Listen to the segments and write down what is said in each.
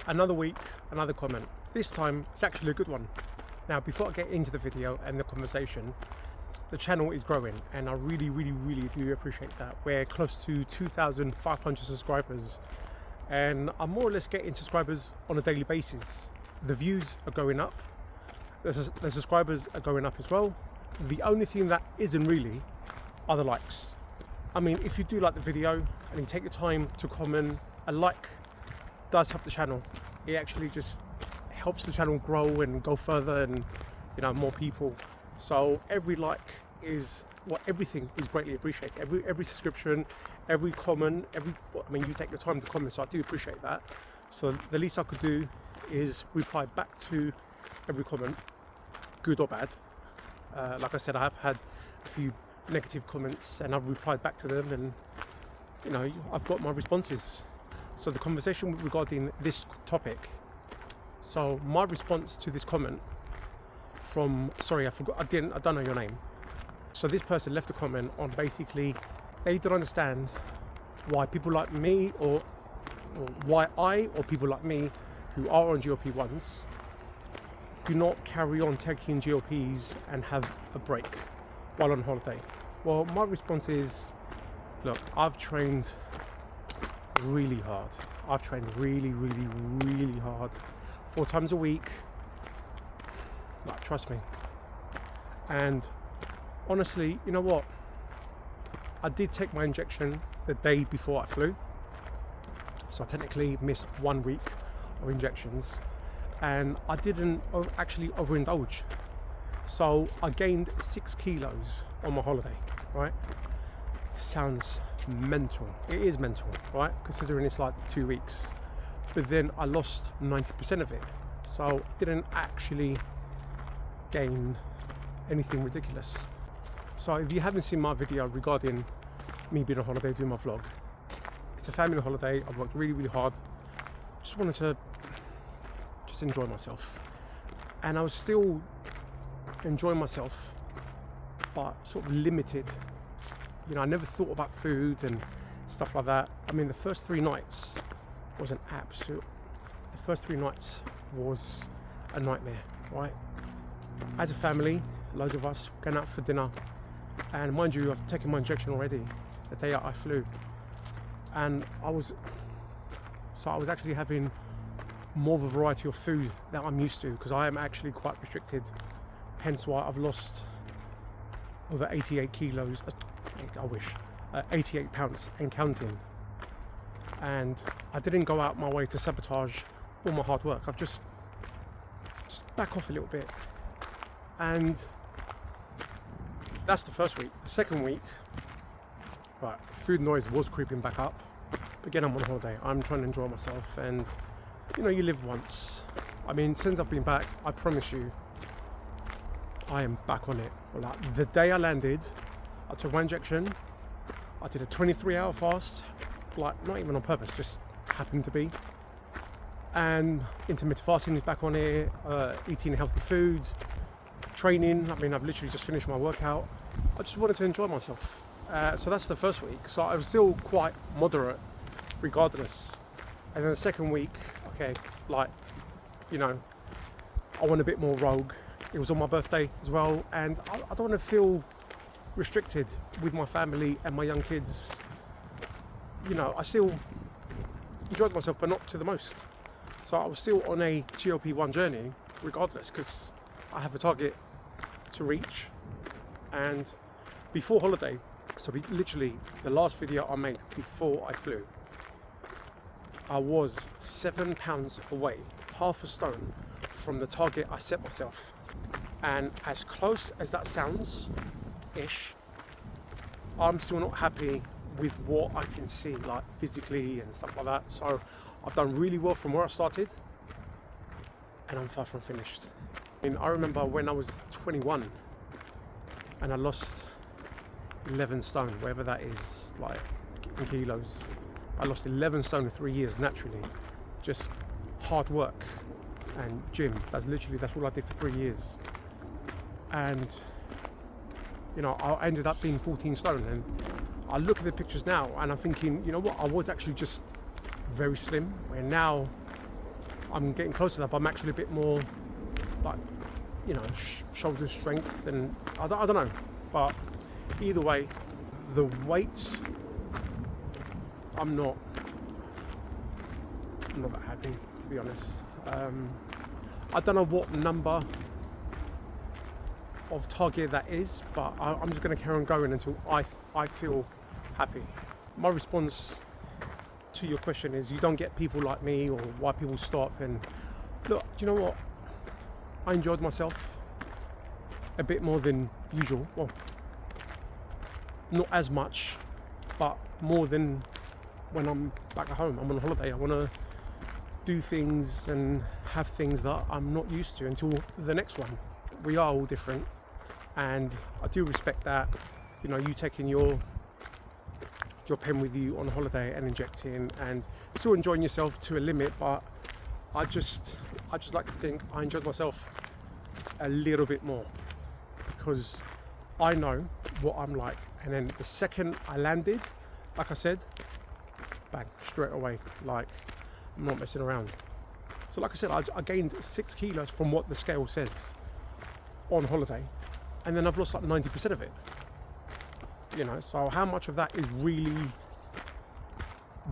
Another week, another comment. This time it's actually a good one. Now, before I get into the video and the conversation, the channel is growing and I really do appreciate that. We're close to 2,500 subscribers and I'm more or less getting subscribers on a daily basis. The views are going up, the subscribers are going up as well. The only thing that isn't really are the likes. I mean, if you do like the video and you take the time to comment, a like does help the channel. It actually just helps the channel grow and go further, and more people. So every like is everything is greatly appreciated. Every subscription, every comment, you take the time to comment, so I do appreciate that. So the least I could do is reply back to every comment, good or bad. Like I said, I have had a few negative comments and I've replied back to them, and I've got my responses. So the conversation regarding this topic, so my response to this comment from, sorry, I don't know your name. So this person left a comment on basically they don't understand why people like me or why I or people like me who are on GLP1s do not carry on taking GLPs and have a break while on holiday. Well, my response is, look, I've trained really hard. I've trained really hard, 4 times a week, like, trust me. And honestly, you know what, I did take my injection the day before I flew, so I technically missed 1 week of injections, and I didn't actually overindulge. So I gained 6 kilos on my holiday, right? Sounds mental. It is mental, right? Considering it's like 2 weeks. But then I lost 90% of it. So I didn't actually gain anything ridiculous. So if you haven't seen my video regarding me being on holiday doing my vlog, it's a family holiday. I worked really hard. Just wanted to just enjoy myself. And I was still enjoying myself, but sort of limited. I never thought about food and stuff like that. I mean, the first 3 nights was a nightmare, right? As a family, loads of us going out for dinner, and mind you, I've taken my injection already the day I flew, and I was actually having more of a variety of food that I'm used to, because I am actually quite restricted, hence why I've lost over 88 kilos. I wish 88 pounds and counting. And I didn't go out my way to sabotage all my hard work. I've just back off a little bit. And that's the first week. The second week, right, food noise was creeping back up. But again, I'm on holiday. I'm trying to enjoy myself, and you live once. I mean, since I've been back, I promise you, I am back on it. Like, the day I landed, I took my injection, I did a 23-hour fast, like not even on purpose, just happened to be. And intermittent fasting is back on it, eating healthy foods, training. I mean, I've literally just finished my workout. I just wanted to enjoy myself. So that's the first week. So I was still quite moderate regardless. And then the second week, okay, like, I went a bit more rogue. It was on my birthday as well, and I don't want to feel restricted with my family and my young kids. I still enjoyed myself, but not to the most. So I was still on a GLP1 journey regardless, because I have a target to reach. And before holiday, so literally the last video I made before I flew, I was 7 pounds away, half a stone from the target I set myself. And as close as that sounds ish, I'm still not happy with what I can see, like physically and stuff like that. So I've done really well from where I started, and I'm far from finished. I remember when I was 21 and I lost 11 stone, whatever that is, like in kilos. I lost 11 stone in 3 years naturally, just hard work and gym. That's all I did for 3 years. And I ended up being 14 stone, and I look at the pictures now and I'm thinking, you know what, I was actually just very slim, where now I'm getting close to that, but I'm actually a bit more like, you know, shoulder strength, and I don't know. But either way, the weight, I'm not that happy, to be honest. I don't know what number of target that is, but I'm just going to carry on going until I feel happy. My response to your question is, you don't get people like me, or why people stop. And look, do you know what? I enjoyed myself a bit more than usual. Well, not as much, but more than when I'm back at home. I'm on holiday. I want to do things and have things that I'm not used to until the next one. We are all different, and I do respect that. You know, you taking your pen with you on holiday and injecting and still enjoying yourself to a limit, but I just like to think I enjoyed myself a little bit more, because I know what I'm like. And then the second I landed, like I said, bang, straight away, like, I'm not messing around. So like I said, I gained 6 kilos from what the scale says on holiday, and then I've lost like 90% of it. You know, so how much of that is really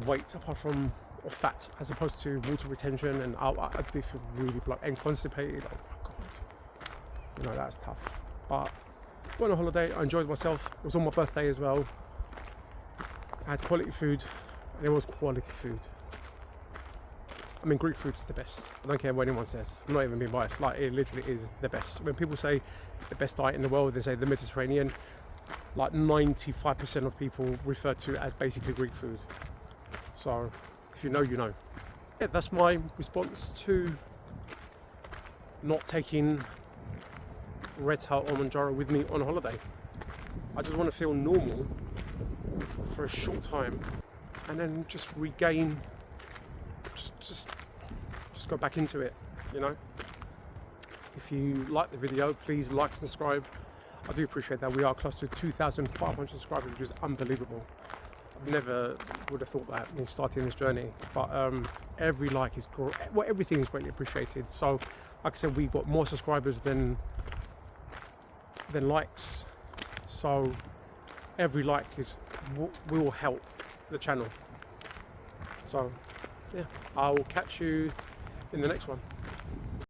weight apart from, or fat, as opposed to water retention? And I do feel really blocked and constipated. Oh my god, you know, that's tough. But went on holiday, I enjoyed myself. It was on my birthday as well. I had quality food, and it was quality food. I mean, Greek food's the best. I don't care what anyone says. I'm not even being biased. Like, it literally is the best. When people say the best diet in the world, they say the Mediterranean. Like 95% of people refer to it as basically Greek food. So if you know, you know. Yeah, that's my response to not taking Retatrutide or Mounjaro with me on holiday. I just want to feel normal for a short time, and then just regain, just go back into it, you know. If you like the video, please like and subscribe. I do appreciate that. We are close to 2,500 subscribers, which is unbelievable. I never would have thought that in starting this journey, but every like is great. Well, everything is greatly appreciated. So like I said, we've got more subscribers than likes, so every like will help the channel. So yeah, I will catch you in the next one.